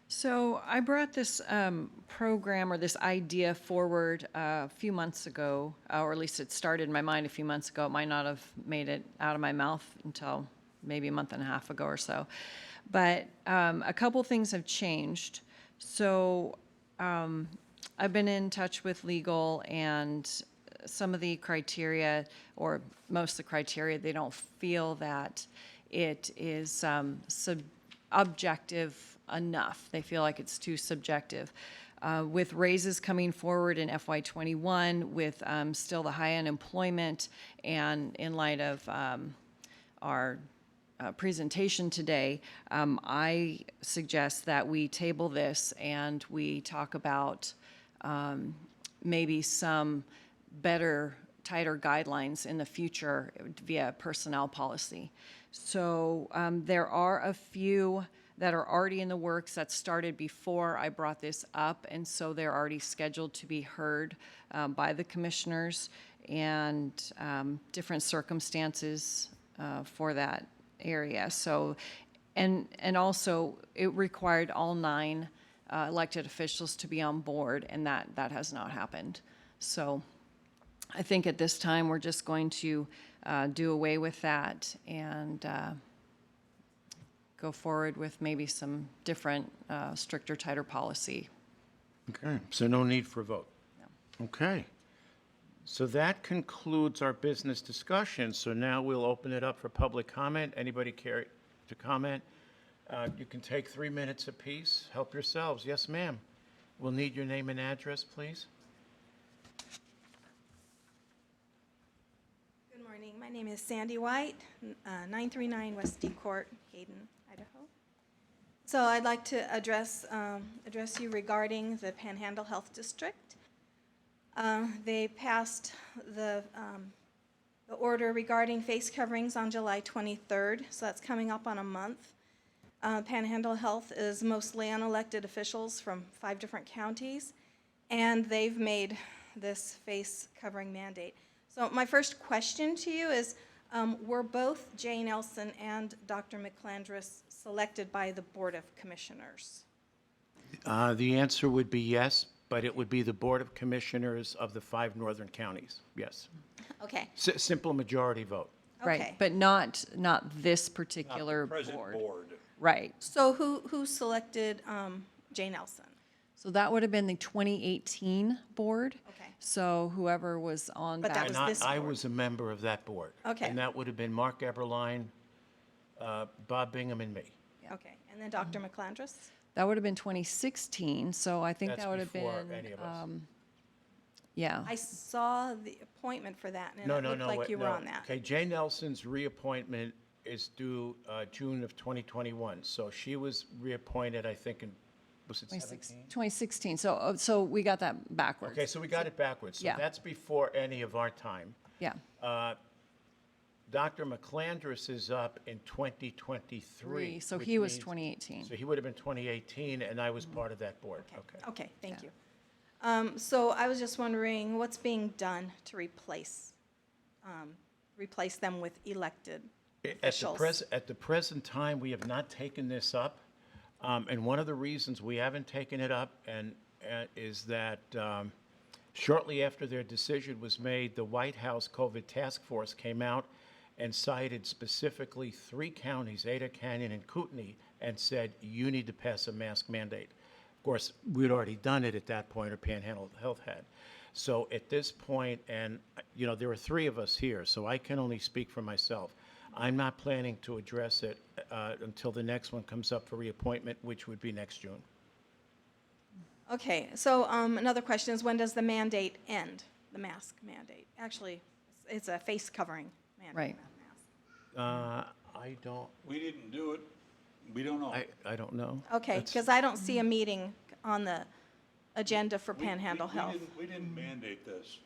So I brought this program or this idea forward a few months ago, or at least it started in my mind a few months ago. It might not have made it out of my mouth until maybe a month and a half ago or so. But a couple things have changed. So I've been in touch with legal, and some of the criteria, or most of the criteria, they don't feel that it is objective enough. They feel like it's too subjective. With raises coming forward in FY21, with still the high unemployment, and in light of our presentation today, I suggest that we table this and we talk about maybe some better, tighter guidelines in the future via personnel policy. So there are a few that are already in the works that started before I brought this up, and so they're already scheduled to be heard by the commissioners, and different circumstances for that area. So, and also it required all 9 elected officials to be on board, and that has not happened. So I think at this time we're just going to do away with that and go forward with maybe some different, stricter, tighter policy. Okay, so no need for a vote? No. Okay. So that concludes our business discussion. So now we'll open it up for public comment. Anybody care to comment? You can take 3 minutes apiece. Help yourselves. Yes, ma'am. We'll need your name and address, please. Good morning. My name is Sandy White, 939 West D Court, Hayden, Idaho. So I'd like to address you regarding the Panhandle Health District. They passed the order regarding face coverings on July 23rd, so that's coming up on a month. Panhandle Health is mostly unelected officials from 5 different counties, and they've made this face covering mandate. So my first question to you is, were both Jay Nelson and Dr. McClandress selected by the Board of Commissioners? The answer would be yes, but it would be the Board of Commissioners of the 5 northern counties, yes. Okay. Simple majority vote. Right, Okay. but not this Not particular the present board. Right. So who selected Jay Nelson? So that would have been the 2018 board. Okay. So whoever was on But that. that was And this I board. was a member of that board. Okay. And that would have been Mark Eberline, Bob Bingham, and me. Okay, and then Dr. McClandress? That would have been 2016, so I think That's that would have before been, any of us. yeah. I saw the appointment for that, and No, it no, looked no. like wait, you were no. on that. Okay, Jay Nelson's reappointment is due June of 2021. So she was reappointed, I think, in was it 17? 2016, so we got that backwards. Okay, so we got it backwards. So Yeah. that's before any of our time. Yeah, Dr. McClandris is up in 2023. so which he was means- 2018. So he would have been 2018, and I was part of that board. Okay. Okay, thank Yeah. you. So I was just wondering, what's being done to replace them with elected officials? At the present time, we have not taken this up. And one of the reasons we haven't taken it up is that shortly after their decision was made, the White House COVID Task Force came out and cited specifically 3 counties, Ada, Canyon, and Kootenai, and said, you need to pass a mask mandate. Of course, we'd already done it at that point, or Panhandle Health had. So at this point, and, there are 3 of us here, so I can only speak for myself. I'm not planning to address it until the next one comes up for reappointment, which would be next June. Okay, so another question is, when does the mandate end, the mask mandate? Actually, it's a face covering mandate, Right. not mask. I don't, We didn't do it. We don't know. I don't know. Okay, That's- because I don't see a meeting on the agenda for We- Panhandle we Health. We didn't mandate this.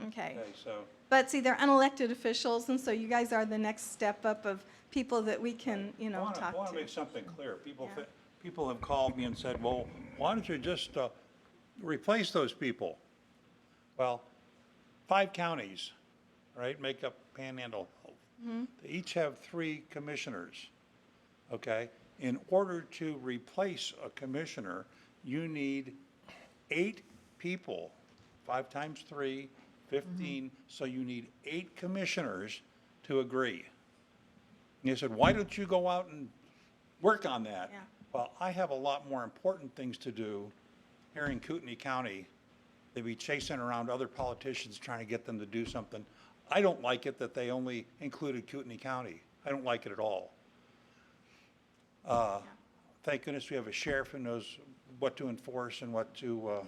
Okay. Okay, so. But see, they're unelected officials, and so you guys are the next step up of people that we can, talk I want to to. make something clear. Yeah. People have called me and said, well, why don't you just replace those people? Well, 5 counties, right, make up Panhandle Health. Mm-hmm. They each have 3 commissioners, okay? In order to replace a commissioner, you need 8 people, 5 times 3, 15, so you need 8 commissioners to agree. And they said, why don't you go out and work on that? Yeah. Well, I have a lot more important things to do here in Kootenai County than be chasing around other politicians trying to get them to do something. I don't like it that they only included Kootenai County. I don't like it at all. Thank goodness we have a sheriff who knows what to enforce and what to,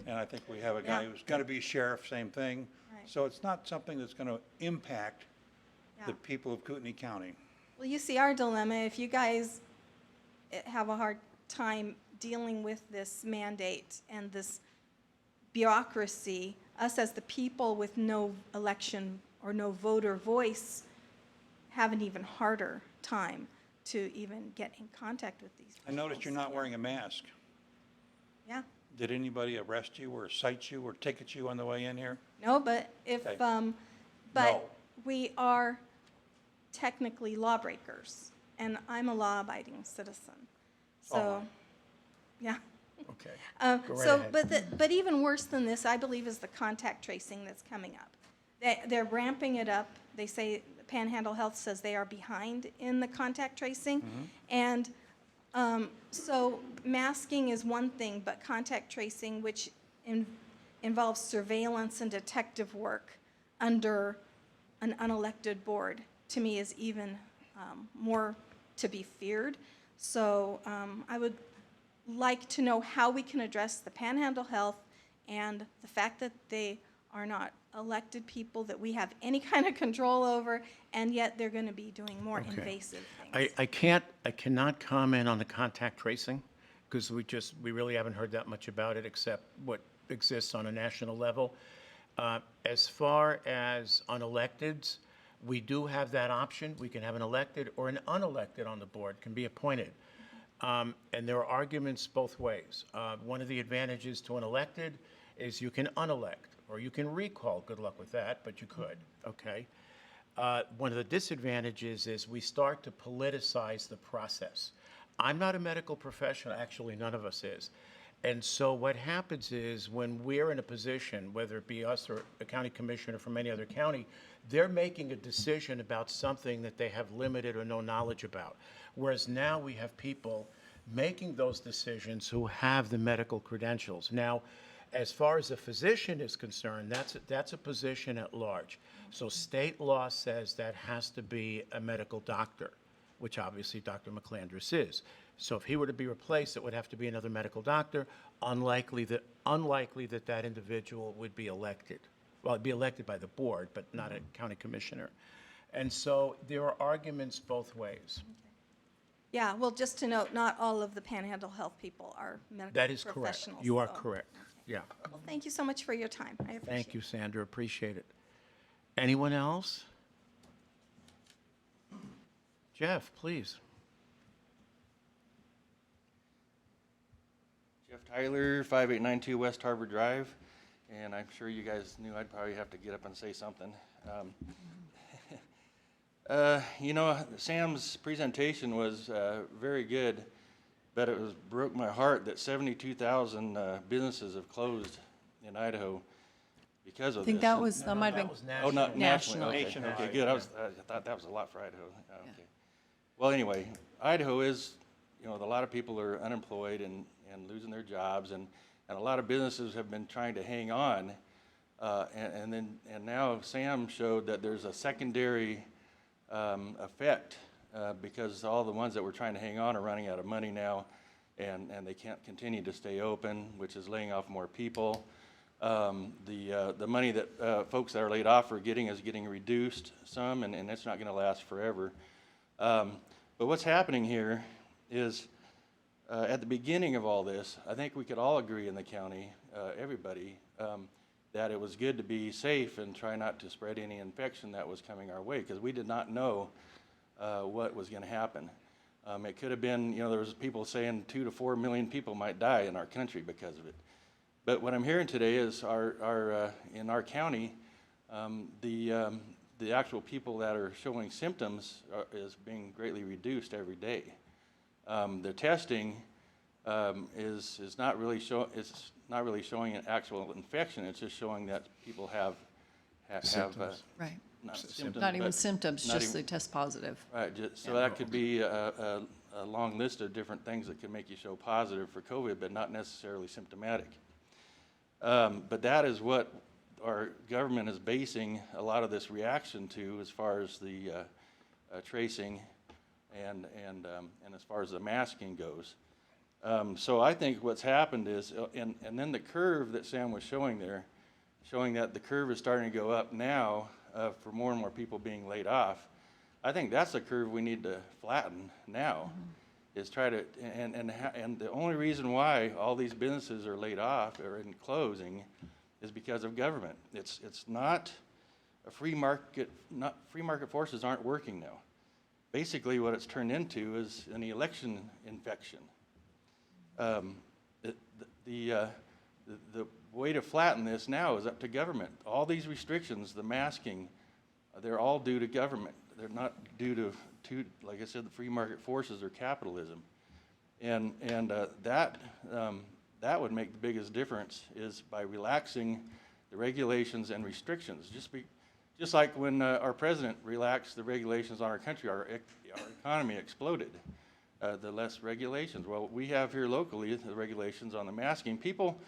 and I think we have a guy Yeah. who's going to be sheriff, same thing. Right. So it's not something that's going to impact the Yeah. people of Kootenai County. Well, you see our dilemma, if you guys have a hard time dealing with this mandate and this bureaucracy, us as the people with no election or no voter voice have an even harder time to even get in contact with these people. I noticed you're not wearing a mask. Yeah, Did anybody arrest you or cite you or ticket you on the way in here? no, but if, Okay. but No. we are technically lawbreakers, and I'm a law-abiding citizen. So am So, yeah. Okay. Go right So, ahead. but even worse than this, I believe, is the contact tracing that's coming up. They're ramping it up. They say, Panhandle Health says they are behind in the contact tracing. And so masking is one thing, but contact tracing, which involves surveillance and detective work under an unelected board, to me is even more to be feared. So I would like to know how we can address the Panhandle Health and the fact that they are not elected people that we have any kind of control over, and yet they're going to be doing more Okay. invasive things. I cannot comment on the contact tracing, because we really haven't heard that much about it, except what exists on a national level. As far as unelecteds, we do have that option. We can have an elected or an unelected on the board, can be appointed. And there are arguments both ways. One of the advantages to an elected is you can unelect, or you can recall. Good luck with that, but you could, okay? One of the disadvantages is we start to politicize the process. I'm not a medical professional, actually none of us is. And so what happens is when we're in a position, whether it be us or a county commissioner from any other county, they're making a decision about something that they have limited or no knowledge about. Whereas now we have people making those decisions who have the medical credentials. Now, as far as a physician is concerned, that's a position at large. So state law says that has to be a medical doctor, which obviously Dr. McClandris is. So if he were to be replaced, it would have to be another medical doctor. Unlikely that that individual would be elected. Well, it'd be elected by the board, but not a county commissioner. And so there are arguments both ways. Yeah, well, just to note, not all of the Panhandle Health people are medical That is correct. professionals. You are so- correct. Yeah. Well, thank you so much for your time. I appreciate it. Thank you, Sandra. Appreciate it. Anyone else? Jeff, please. Jeff Tyler, 5892 West Harbor Drive, and I'm sure you guys knew I'd probably have to get up and say something. Sam's presentation was very good, but it broke my heart that 72,000 businesses have closed in Idaho because of I think this. that might have been, Oh, not national. nationally, okay, Nationwide, okay, good, I thought that was a lot for Idaho, okay. Well, anyway, Idaho is, a lot of people are unemployed and losing their jobs, and a lot of businesses have been trying to hang on, and now Sam showed that there's a secondary effect, because all the ones that were trying to hang on are running out of money now, and they can't continue to stay open, which is laying off more people. The money that folks that are laid off are getting is getting reduced some, and it's not going to last forever. But what's happening here is, at the beginning of all this, I think we could all agree in the county, everybody, that it was good to be safe and try not to spread any infection that was coming our way, because we did not know what was going to happen. It could have been, there was people saying 2 to 4 million people might die in our country because of it. But what I'm hearing today is in our county, the actual people that are showing symptoms is being greatly reduced every day. The testing is not really showing an actual infection. It's just showing that people have Symptoms. right. not symptoms, Not even but symptoms, not just even- they test positive. Right, so that could be a long list of different things that could make you show positive for COVID, but not necessarily symptomatic. But that is what our government is basing a lot of this reaction to, as far as the tracing and as far as the masking goes. So I think what's happened is, and then the curve that Sam was showing there, showing that the curve is starting to go up now for more and more people being laid off. I think that's the curve we need to flatten now, is try to, and the only reason why all these businesses are laid off or in closing is because of government. It's not a free market, free market forces aren't working now. Basically what it's turned into is an election infection. The way to flatten this now is up to government. All these restrictions, the masking, they're all due to government. They're not due to like I said, the free market forces or capitalism. And that would make the biggest difference, is by relaxing the regulations and restrictions. Just like when our president relaxed the regulations on our country, our economy exploded. The less regulations. Well, we have here locally the regulations on the masking. People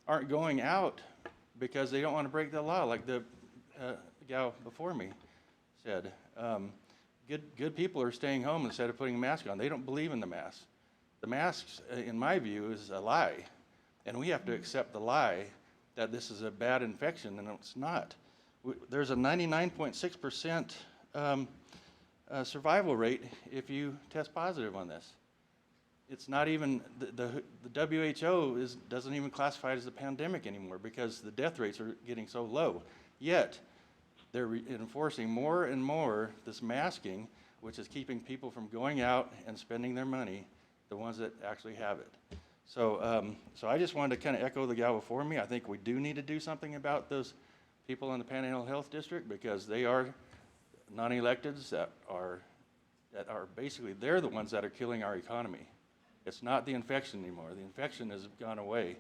aren't going out because they don't want to break the law, like the gal before me said. Good people are staying home instead of putting a mask on. They don't believe in the mask. The masks, in my view, is a lie. And we have to accept the lie that this is a bad infection, and it's not. There's a 99.6% survival rate if you test positive on this. It's not even, the WHO doesn't even classify it as a pandemic anymore because the death rates are getting so low. Yet, they're enforcing more and more this masking, which is keeping people from going out and spending their money, the ones that actually have it. So I just wanted to kind of echo the gal before me. I think we do need to do something about those people in the Panhandle Health District, because they are non-electeds that are basically, they're the ones that are killing our economy. It's not the infection anymore. The infection has gone away,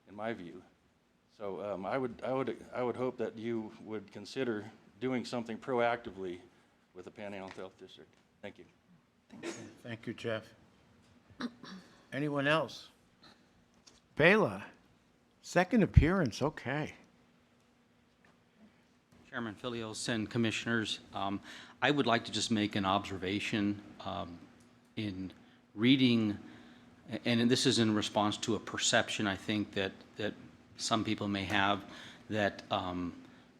in my view. So I would hope that you would consider doing something proactively with the Panhandle Health District. Thank you. Thank you, Jeff. Anyone else? Bayle, second appearance, okay. Chairman Filios and Commissioners, I would like to just make an observation in reading, and this is in response to a perception I think that some people may have, that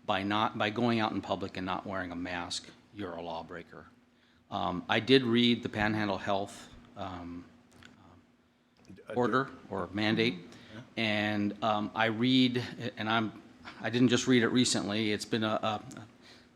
by going out in public and not wearing a mask, you're a lawbreaker. I did read the Panhandle Health order or mandate. And I read, and I didn't just read it recently, it's been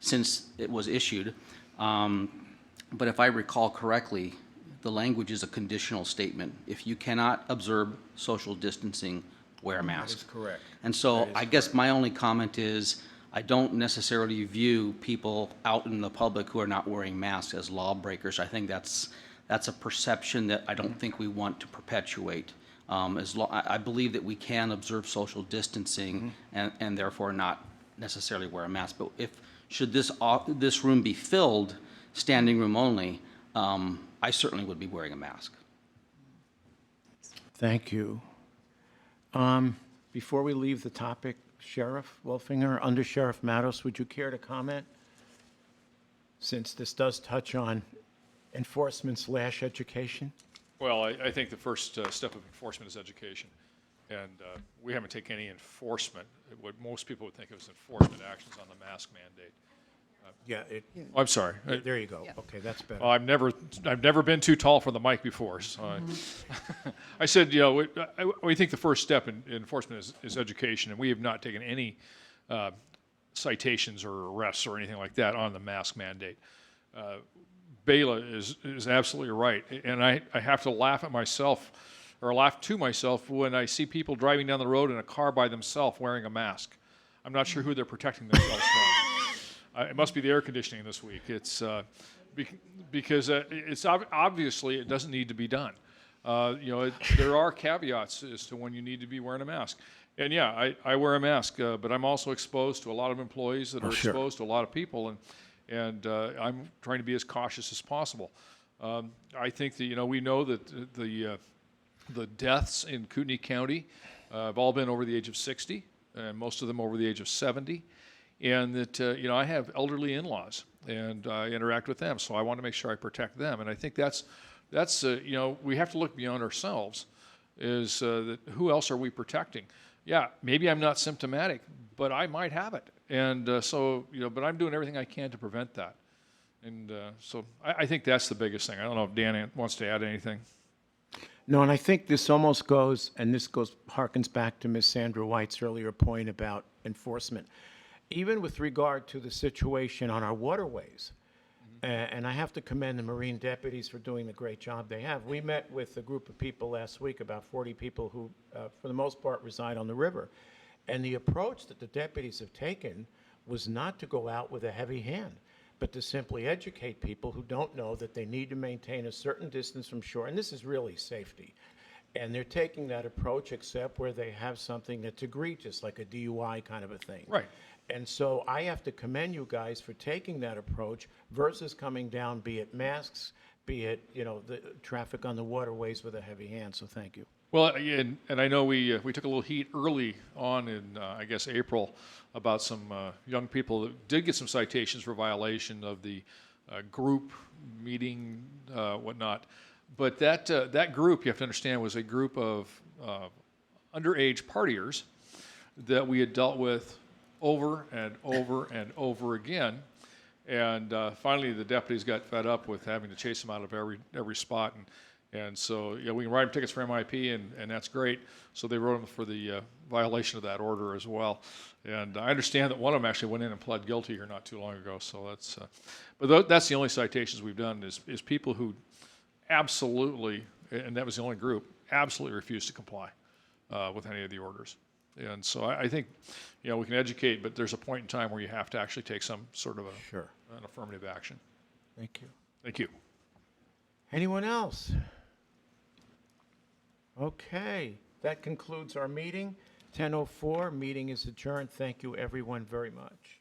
since it was issued. But if I recall correctly, the language is a conditional statement. If you cannot observe social distancing, wear a mask. That is correct. And so I guess my only comment is, I don't necessarily view people out in the public who are not wearing masks as lawbreakers. I think that's a perception that I don't think we want to perpetuate. I believe that we can observe social distancing and therefore not necessarily wear a mask. But should this room be filled, standing room only, I certainly would be wearing a mask. Thank you. Before we leave the topic, Sheriff Wolfinger, Under Sheriff Matos, would you care to comment? Since this does touch on enforcement/education? Well, I think the first step of enforcement is education. And we haven't taken any enforcement, what most people would think of as enforcement actions on the mask mandate. Yeah. Oh, I'm sorry. There you go. Okay, that's better. Well, I've never been too tall for the mic before, so I said, we think the first step in enforcement is education, and we have not taken any citations or arrests or anything like that on the mask mandate. Bayle is absolutely right, and I have to laugh at myself, or laugh to myself, when I see people driving down the road in a car by themselves wearing a mask. I'm not sure who they're protecting themselves from. It must be the air conditioning this week. It's because it's obviously it doesn't need to be done. There are caveats as to when you need to be wearing a mask. And yeah, I wear a mask, but I'm also exposed to a lot of employees that are exposed to a lot of people, and I'm trying to be as cautious as possible. I think that we know that the deaths in Kootenai County have all been over the age of 60, and most of them over the age of 70. And that, I have elderly in-laws, and I interact with them, so I want to make sure I protect them. And I think that's we have to look beyond ourselves, is that who else are we protecting? Yeah, maybe I'm not symptomatic, but I might have it. And but I'm doing everything I can to prevent that. And so I think that's the biggest thing. I don't know if Dan wants to add anything. No, and I think this almost goes, and this harkens back to Ms. Sandra White's earlier point about enforcement. Even with regard to the situation on our waterways, and I have to commend the Marine deputies for doing the great job they have. We met with a group of people last week, about 40 people who, for the most part, reside on the river. And the approach that the deputies have taken was not to go out with a heavy hand, but to simply educate people who don't know that they need to maintain a certain distance from shore. And this is really safety. And they're taking that approach, except where they have something that's egregious, like a DUI kind of a thing. Right. And so I have to commend you guys for taking that approach versus coming down, be it masks, be it, the traffic on the waterways with a heavy hand. So thank you. Well, and I know we took a little heat early on in, I guess, April about some young people that did get some citations for violation of the group meeting, whatnot. But that group, you have to understand, was a group of underage partiers that we had dealt with over and over and over again. And finally, the deputies got fed up with having to chase them out of every spot. And so, we can write them tickets for MIP, and that's great. So they wrote them for the violation of that order as well. And I understand that one of them actually went in and pled guilty here not too long ago. So that's the only citations we've done is people who absolutely, and that was the only group, absolutely refused to comply with any of the orders. And so I think, we can educate, but there's a point in time where you have to actually take some sort of an affirmative action. Thank you. Thank you. Anyone else? Okay, that concludes our meeting. 10:04, meeting is adjourned. Thank you, everyone, very much.